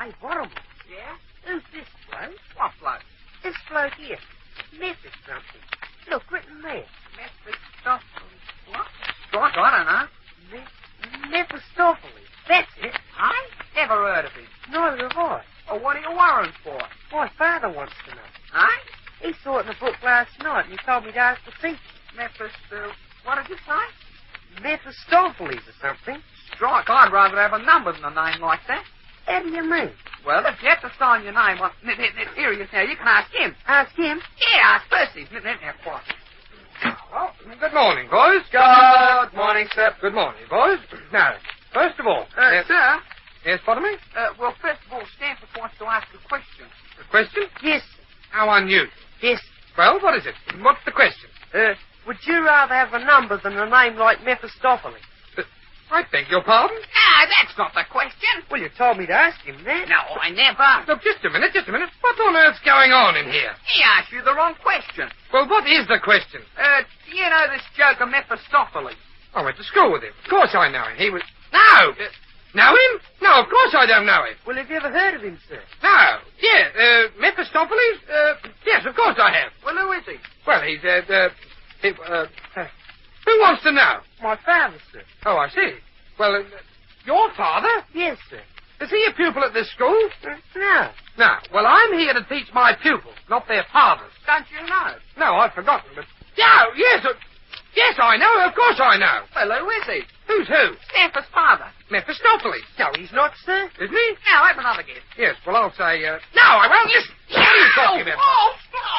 Hey, Bottom. Yeah? Who's this bloke? What bloke? This bloke here. Memphis something. Look, written there. Mephistopheles. What? Strike, I don't know. Mephistopheles. That's it. I never heard of him. Neither have I. Well, what are you worrying for? My father wants to know. Huh? He saw it in the book last night and he told me to ask the teacher. What did you say? Mephistopheles or something. Strike, I'd rather have a number than a name like that. How do you mean? Well, if you have to sign your name on... Here he is now. You can ask him. Ask him? Yeah, ask Percy. Well, good morning, boys. Good morning, sir. Good morning, boys. Now, first of all... Sir? Yes, pardon me? Well, first of all, Stanford wants to ask a question. A question? Yes. How unusual. Yes. Well, what is it? What's the question? Would you rather have a number than a name like Mephistopheles? I beg your pardon? Ah, that's not the question. Well, you told me to ask him that. No, I never. Look, just a minute. What on earth's going on in here? He asked you the wrong question. Well, what is the question? Do you know this joke of Mephistopheles? I went to school with him. Of course I know him. He was... No! Know him? No, of course I don't know him. Well, have you ever heard of him, sir? No. Yeah, Mephistopheles? Yes, of course I have. Well, who is he? Well, he's, who wants to know? My father, sir. Oh, I see. Well, your father? Yes, sir. Is he a pupil at this school? No. No. Well, I'm here to teach my pupils, not their fathers. Don't you know? No, I've forgotten, but... No, yes, yes, I know. Of course I know. Well, who is he? Who's who? Stanford's father. Mephistopheles. No, he's not, sir. Isn't he? Now, have another guess. Yes, well, I'll say, No, I won't. Listen. What are you talking about?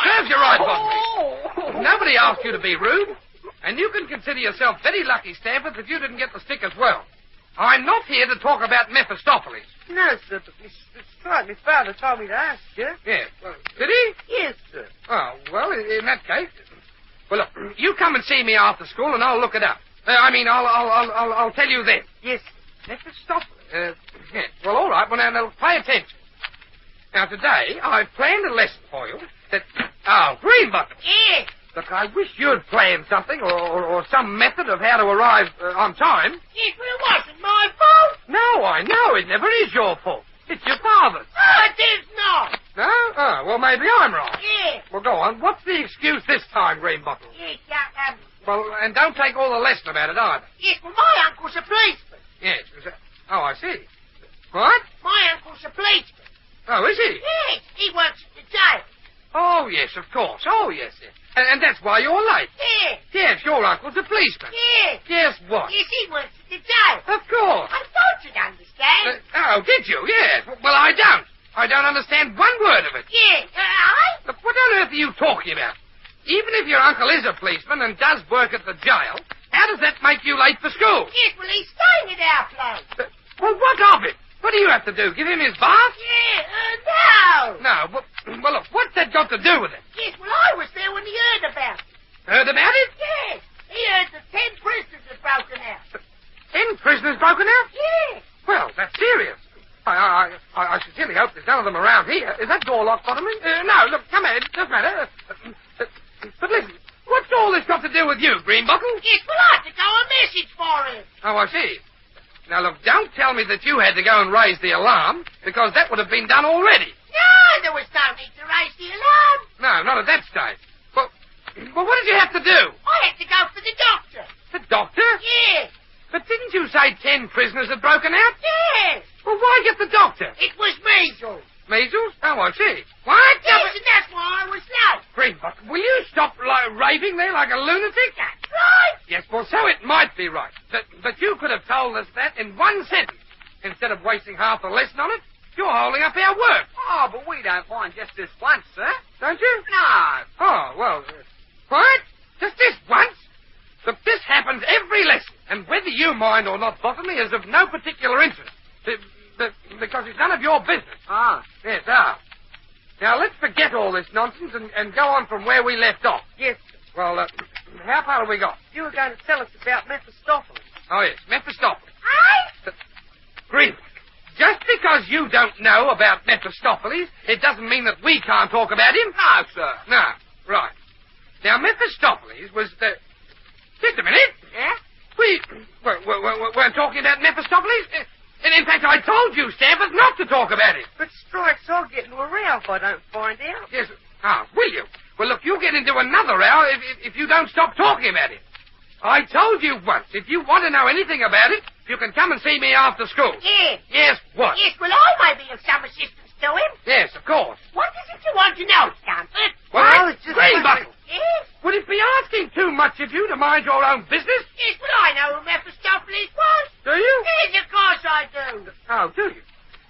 Serves you right, Botany. Nobody asked you to be rude. And you can consider yourself very lucky, Stanford, that you didn't get the stick as well. I'm not here to talk about Mephistopheles. No, sir, but it's right. My father told me to ask you. Yes. Well, did he? Yes, sir. Oh, well, in that case... Well, look, you come and see me after school and I'll look it up. I'll tell you then. Yes. Mephistopheles? Yes. Well, all right. Well, now, pay attention. Now, today, I've planned a lesson for you that... Oh, green button. Yes. Look, I wish you'd planned something or some method of how to arrive on time. Yes, well, it wasn't my fault. No, I know. It never is your fault. It's your father's. Oh, it is not. No? Oh, well, maybe I'm wrong. Yes. Well, go on. What's the excuse this time, Green Bottle? Yes, Well, and don't take all the lesson about it either. yes, well, my uncle's a policeman. Yes. Oh, I see. What? My uncle's a policeman. Oh, is he? Yes, he works at the jail. Oh, yes, of course. Oh, yes. And that's why you're late. Yes. Yes, your uncle's a policeman. Yes. Yes, what? Yes, he works at the jail. Of course. I thought you'd understand. Oh, did you? Yes. Well, I don't. I don't understand one word of it. Yes. Look, what on earth are you talking about? Even if your uncle is a policeman and does work at the jail, how does that make you late for school? Yes, well, he's staying at our place. Well, what of it? What do you have to do? Give him his bath? Yeah, no. No, well, look, what's that got to do with it? Yes, well, I was there when he heard about it. Heard about it? Yes. He heard that 10 prisoners had broken out. 10 prisoners broken out? Yes. Well, that's serious. I sincerely hope there's none of them around here. Is that door locked, Bottomley? No, look, come here. It doesn't matter. But listen, what's all this got to do with you, Green Bottle? Yes, well, I had to go a message for him. Oh, I see. Now, look, don't tell me that you had to go and raise the alarm, because that would have been done already. No, there was no need to raise the alarm. No, not at that stage. Well, what did you have to do? I had to go for the doctor. The doctor? Yes. But didn't you say 10 prisoners had broken out? Yes. Well, why get the doctor? It was measles. Measles? Oh, I see. What? Yes, and that's why I was late. Green Button, will you stop raving there like a lunatic? That's right. Yes, well, so it might be right. But you could have told us that in one sentence. Instead of wasting half the lesson on it, you're holding up our work. Oh, but we don't mind just this once, sir. Don't you? No. Oh, well, what? Just this once? Look, this happens every lesson, and whether you mind or not, Botany, is of no particular interest. Because it's none of your business. Ah. Yes, Now, let's forget all this nonsense and go on from where we left off. Yes. Well, how far have we got? You were going to tell us about Mephistopheles. Oh, yes, Mephistopheles. Aye? Green, just because you don't know about Mephistopheles, it doesn't mean that we can't talk about him. No, sir. No, right. Now, Mephistopheles was the... Just a minute. Yeah? We weren't talking about Mephistopheles. And in fact, I told you, Stanford, not to talk about it. But strikes, I'll get into a row if I don't find out. Yes. Ah, will you? Well, look, you'll get into another row if you don't stop talking about it. I told you once, if you want to know anything about it, you can come and see me after school. Yes. Yes, what? Yes, well, I may be of some assistance to him. Yes, of course. What is it you want to know, Stanford? What? it's just Greenbuckle! Yes? Would it be asking too much of you to mind your own business? Yes, but I know who Mephistopheles was. Do you? Yes, of course I do. Oh, do you?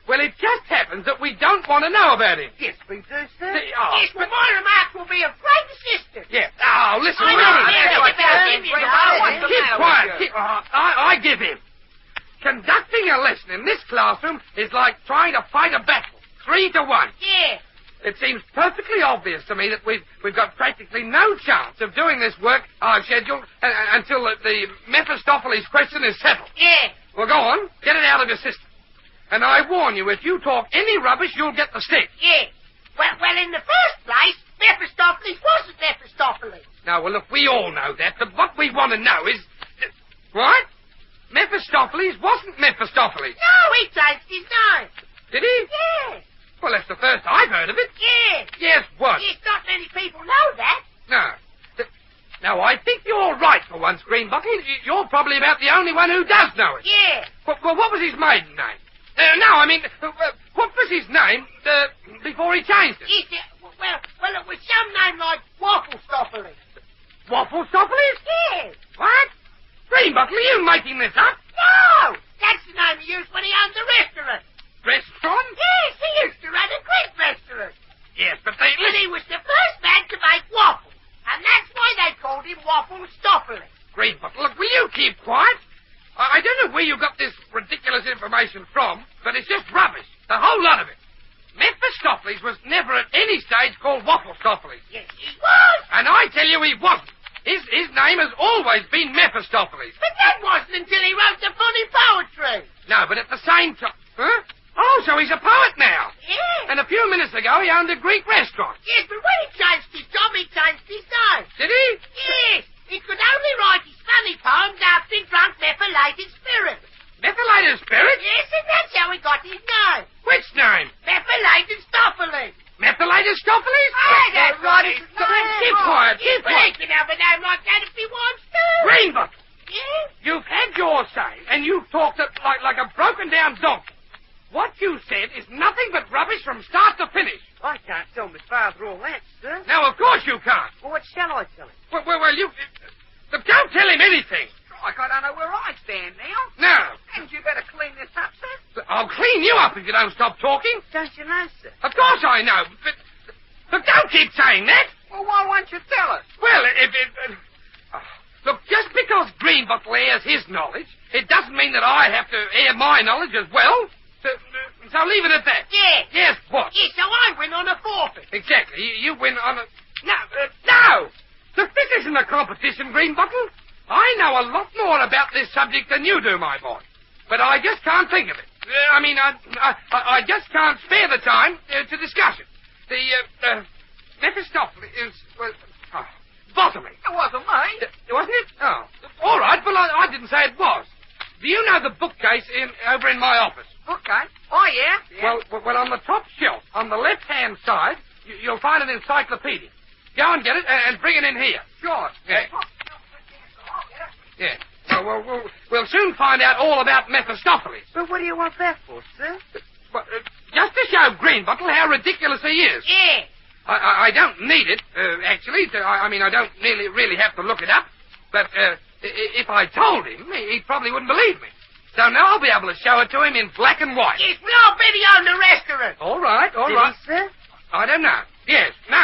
Well, it just happens that we don't want to know about him. Yes, we do, sir. Yes, well, my remarks will be of great assistance. Yeah. Oh, listen, I will know you? everything about him, you know. Keep quiet. I give him. Conducting a lesson in this classroom is like trying to fight a battle, 3 to 1. Yeah. It seems perfectly obvious to me that we've got practically no chance of doing this work I've scheduled until the Mephistopheles question is settled. Yeah. Well, go on. Get it out of your system. And I warn you, if you talk any rubbish, you'll get the stick. Yeah. Well, in the first place, Mephistopheles wasn't Mephistopheles. Now, well, look, we all know that, but what we want to know is... What? Mephistopheles wasn't Mephistopheles. No, he changed his name. Did he? Yeah. Well, that's the first I've heard of it. Yeah. Yes, what? Yes, not many people know that. No. Now, I think you're right for once, Greenbuckle. You're probably about the only one who does know it. Yeah. Well, what was his maiden name? No, I mean, what was his name before he changed it? Yes, well, it was some name like Wafflestopheles. Wafflestopheles? Yes. What? Greenbuckle, are you making this up? No! That's the name he used when he owned the restaurant. Restaurant? Yes, he used to run a Greek restaurant. Yes, but And he was the first man to make waffles. And that's why they called him Wafflestopheles. Greenbuckle, look, will you keep quiet? I don't know where you got this ridiculous information from, but it's just rubbish. The whole lot of it. Mephistopheles was never at any stage called Wafflestopheles. Yes, he was. And I tell you he wasn't. His name has always been Mephistopheles. But that wasn't until he wrote the funny poetry. No, but at the same time... Huh? Oh, so he's a poet now. Yes. And a few minutes ago he owned a Greek restaurant. Yes, but when he changed his job, he changed his name. Did he? Yes. He could only write his funny poems after he drunk methylated spirits. Methylated spirit? Yes, and that's how he got his name. Which name? Methylated Stopheles. Methylated Stopheles? That's right. Keep quiet, keep He quiet. can have a name like that if he wants to. Greenbuckle, Yes? you've had your say, and you've talked like a broken-down donkey. What you said is nothing but rubbish from start to finish. I can't tell my father all that, sir. Now, of course you can't. Well, what shall I tell him? Well, you... don't tell him anything. Strike, I don't know where I stand now. No. And you better clean this up, sir. I'll clean you up if you don't stop talking. Don't you know, sir? Of course I know, but don't keep saying that. Well, why won't you tell us? Well, look, just because Greenbuckle airs his knowledge, it doesn't mean that I have to air my knowledge as well. So leave it at that. Yes. Yes, what? Yes, so I win on a forfeit. Exactly. You win on a... No! Look, this isn't a competition, Greenbuckle. I know a lot more about this subject than you do, my boy. But I just can't think of it. I just can't spare the time to discuss it. The Mephistopheles is... bottoming. It wasn't me. Wasn't it? Oh. All right, well, I didn't say it was. Do you know the bookcase over in my office? Okay. Oh, yeah? Well, on the top shelf, on the left-hand side, you'll find an encyclopedia. Go and get it and bring it in here. Sure. Yeah. Yeah. Well, we'll soon find out all about Mephistopheles. But what do you want that for, sir? Well, just to show Greenbuckle how ridiculous he is. Yeah. I don't need it, actually. I don't really have to look it up. But if I told him, he probably wouldn't believe me. So now I'll be able to show it to him in black and white. Yes, well, I'll bet he owned the restaurant. All right. Did he, sir? I don't know. Yes, no.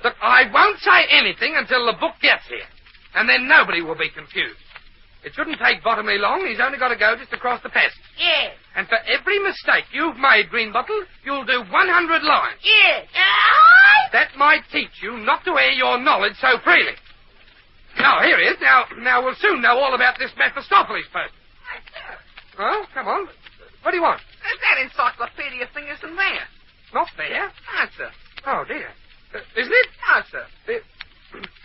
Look, I won't say anything until the book gets here. And then nobody will be confused. It shouldn't take Bottomley long. He's only got to go just across the passage. Yeah. And for every mistake you've made, Greenbuckle, you'll do 100 lines. Yeah. That might teach you not to air your knowledge so freely. Now, here he is. Now we'll soon know all about this Mephistopheles person. Oh, come on. What do you want? That encyclopedia thing isn't there. Not there? No, sir. Oh, dear. Isn't it? No, sir.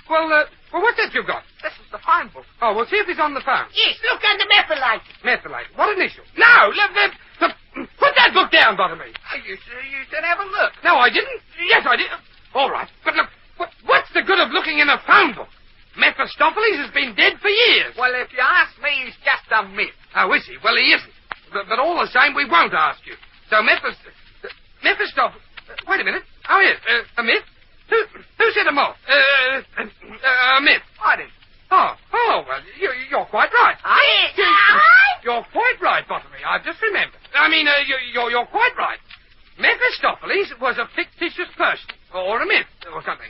Well, what's that you've got? This is the phone book. Oh, we'll see if he's on the phone. Yes, look under methylated. Methylated. What initial? No! Look, put that book down, Bottomley. Oh, you said have a look. No, I didn't. Yes, I did. All right. But look, what's the good of looking in a phone book? Mephistopheles has been dead for years. Well, if you ask me, he's just a myth. Oh, is he? Well, he isn't. But all the same, we won't ask you. So Mephistopheles... wait a minute. Oh, yes. A myth? Who said a moth? A myth. I did. Oh, well, you're quite right. You're quite right, Bottomley. I've just remembered. I mean, you're quite right. Mephistopheles was a fictitious person, or a myth, or something.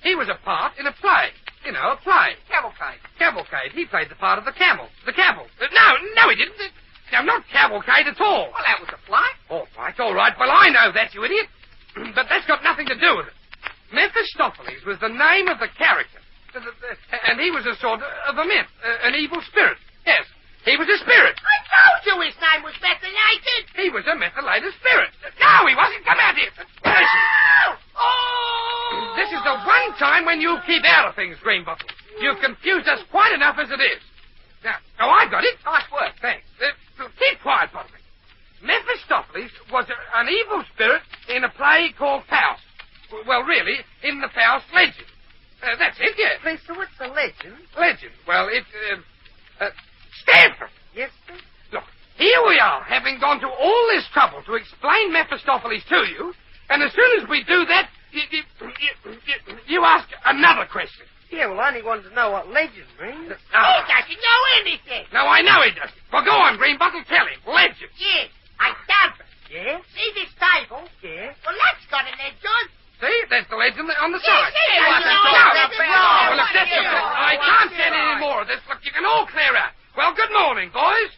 He was a part in a play. You know, a play. Cavalcade. He played the part of the camel. The camel. No, he didn't. No, not cavalcade at all. Well, that was a play. All right. Well, I know that, you idiot. But that's got nothing to do with it. Mephistopheles was the name of the character. And he was a sort of a myth, an evil spirit. Yes, he was a spirit. I told you his name was methylated. He was a methylated spirit. No, he wasn't. Come out here. Oh! This is the one time when you keep out of things, Greenbottle. You've confused us quite enough as it is. Now, I got it. Nice work. Thanks. Keep quiet, Bottomley. Mephistopheles was an evil spirit in a play called Faust. Well, really, in the Faust legend. That's it, yes. Please, so what's the legend? Legend? Well, it's, Stanford! Yes, sir? Look, here we are, having gone to all this trouble to explain Mephistopheles to you, and as soon as we do that, you ask another question. Yeah, well, I only wanted to know what legend means. He doesn't know anything. No, I know he doesn't. Well, go on, Greenbottle, tell him. Legend. Yes, I Stanford. Yeah? See this table? Yeah? Well, that's got a legend. See, that's the legend on the side. Yes, Well, look, that's it. I can't stand any more of this. Look, you can all clear out. Well, good morning, boys.